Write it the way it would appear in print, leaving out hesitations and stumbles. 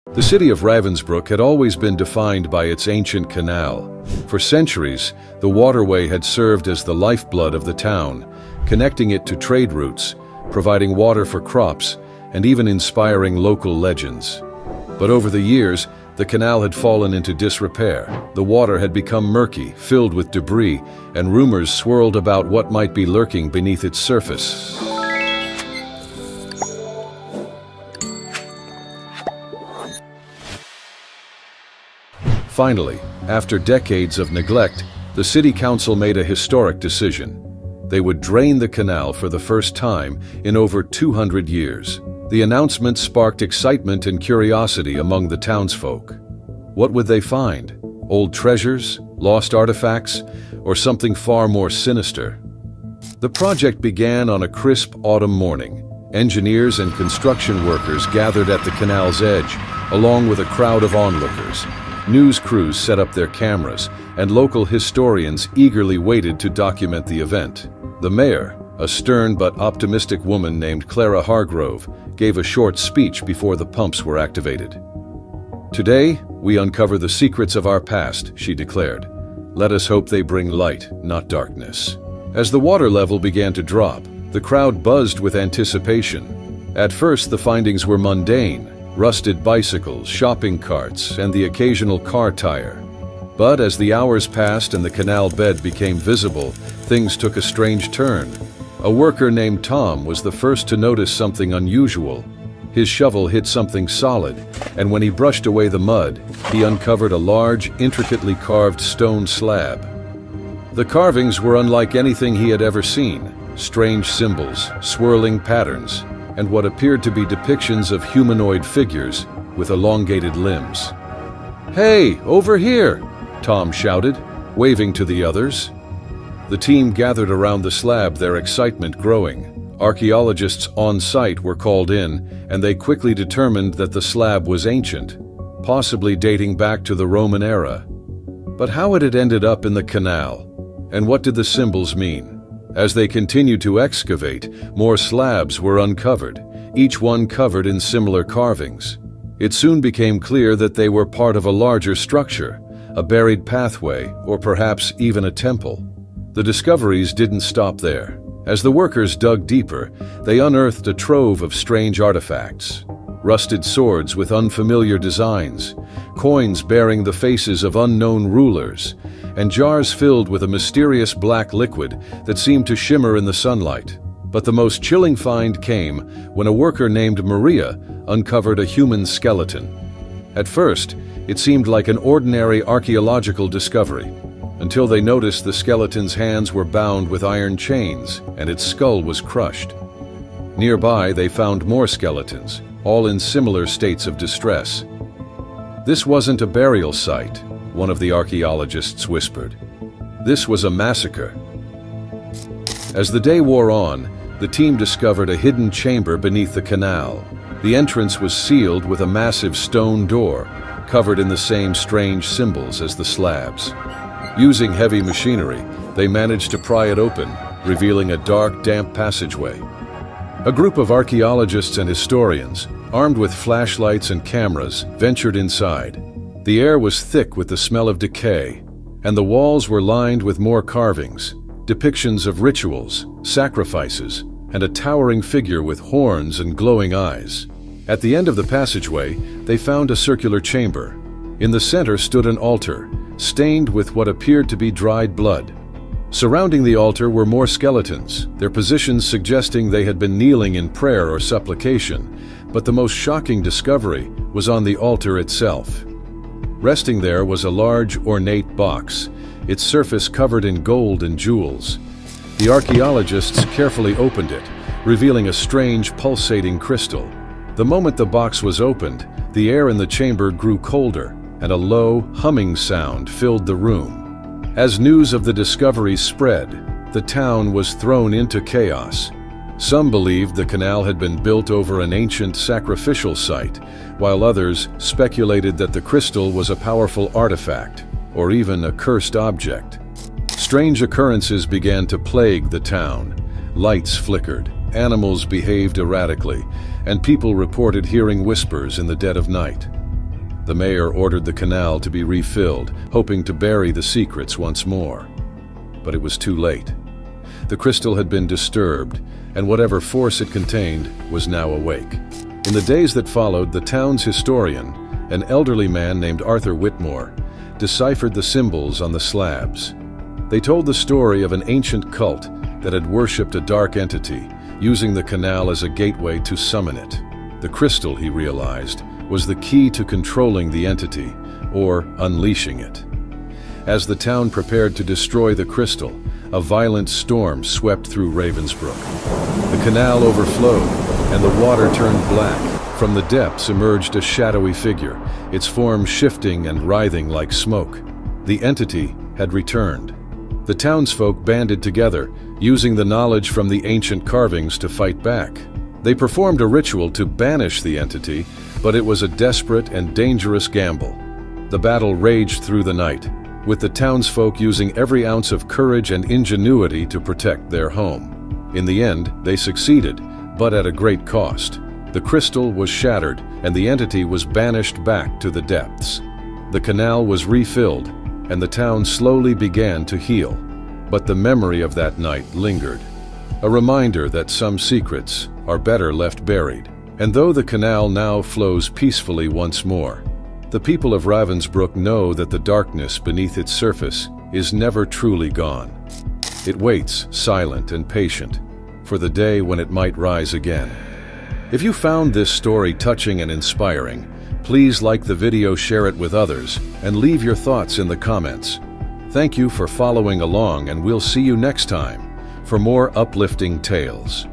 The city of Ravensbrook had always been defined by its ancient canal. For centuries, the waterway had served as the lifeblood of the town, connecting it to trade routes, providing water for crops, and even inspiring local legends. But over the years, the canal had fallen into disrepair. The water had become murky, filled with debris, and rumors swirled about what might be lurking beneath its surface. Finally, after decades of neglect, the city council made a historic decision. They would drain the canal for the first time in over 200 years. The announcement sparked excitement and curiosity among the townsfolk. What would they find? Old treasures, lost artifacts, or something far more sinister? The project began on a crisp autumn morning. Engineers and construction workers gathered at the canal's edge, along with a crowd of onlookers. News crews set up their cameras, and local historians eagerly waited to document the event. The mayor, a stern but optimistic woman named Clara Hargrove, gave a short speech before the pumps were activated. "Today, we uncover the secrets of our past," she declared. "Let us hope they bring light, not darkness." As the water level began to drop, the crowd buzzed with anticipation. At first, the findings were mundane: rusted bicycles, shopping carts, and the occasional car tire. But as the hours passed and the canal bed became visible, things took a strange turn. A worker named Tom was the first to notice something unusual. His shovel hit something solid, and when he brushed away the mud, he uncovered a large, intricately carved stone slab. The carvings were unlike anything he had ever seen: strange symbols, swirling patterns, and what appeared to be depictions of humanoid figures with elongated limbs. "Hey, over here!" Tom shouted, waving to the others. The team gathered around the slab, their excitement growing. Archaeologists on site were called in, and they quickly determined that the slab was ancient, possibly dating back to the Roman era. But how had it ended up in the canal? And what did the symbols mean? As they continued to excavate, more slabs were uncovered, each one covered in similar carvings. It soon became clear that they were part of a larger structure, a buried pathway, or perhaps even a temple. The discoveries didn't stop there. As the workers dug deeper, they unearthed a trove of strange artifacts: rusted swords with unfamiliar designs, coins bearing the faces of unknown rulers, and jars filled with a mysterious black liquid that seemed to shimmer in the sunlight. But the most chilling find came when a worker named Maria uncovered a human skeleton. At first, it seemed like an ordinary archaeological discovery, until they noticed the skeleton's hands were bound with iron chains and its skull was crushed. Nearby, they found more skeletons, all in similar states of distress. "This wasn't a burial site," one of the archaeologists whispered. "This was a massacre." As the day wore on, the team discovered a hidden chamber beneath the canal. The entrance was sealed with a massive stone door, covered in the same strange symbols as the slabs. Using heavy machinery, they managed to pry it open, revealing a dark, damp passageway. A group of archaeologists and historians, armed with flashlights and cameras, ventured inside. The air was thick with the smell of decay, and the walls were lined with more carvings, depictions of rituals, sacrifices, and a towering figure with horns and glowing eyes. At the end of the passageway, they found a circular chamber. In the center stood an altar, stained with what appeared to be dried blood. Surrounding the altar were more skeletons, their positions suggesting they had been kneeling in prayer or supplication, but the most shocking discovery was on the altar itself. Resting there was a large, ornate box, its surface covered in gold and jewels. The archaeologists carefully opened it, revealing a strange, pulsating crystal. The moment the box was opened, the air in the chamber grew colder, and a low, humming sound filled the room. As news of the discovery spread, the town was thrown into chaos. Some believed the canal had been built over an ancient sacrificial site, while others speculated that the crystal was a powerful artifact, or even a cursed object. Strange occurrences began to plague the town. Lights flickered, animals behaved erratically, and people reported hearing whispers in the dead of night. The mayor ordered the canal to be refilled, hoping to bury the secrets once more. But it was too late. The crystal had been disturbed, and whatever force it contained was now awake. In the days that followed, the town's historian, an elderly man named Arthur Whitmore, deciphered the symbols on the slabs. They told the story of an ancient cult that had worshipped a dark entity, using the canal as a gateway to summon it. The crystal, he realized, was the key to controlling the entity, or unleashing it. As the town prepared to destroy the crystal, a violent storm swept through Ravensbrook. The canal overflowed, and the water turned black. From the depths emerged a shadowy figure, its form shifting and writhing like smoke. The entity had returned. The townsfolk banded together, using the knowledge from the ancient carvings to fight back. They performed a ritual to banish the entity, but it was a desperate and dangerous gamble. The battle raged through the night, with the townsfolk using every ounce of courage and ingenuity to protect their home. In the end, they succeeded, but at a great cost. The crystal was shattered, and the entity was banished back to the depths. The canal was refilled, and the town slowly began to heal. But the memory of that night lingered, a reminder that some secrets are better left buried. And though the canal now flows peacefully once more, the people of Ravensbrook know that the darkness beneath its surface is never truly gone. It waits, silent and patient, for the day when it might rise again. If you found this story touching and inspiring, please like the video, share it with others, and leave your thoughts in the comments. Thank you for following along, and we'll see you next time for more uplifting tales.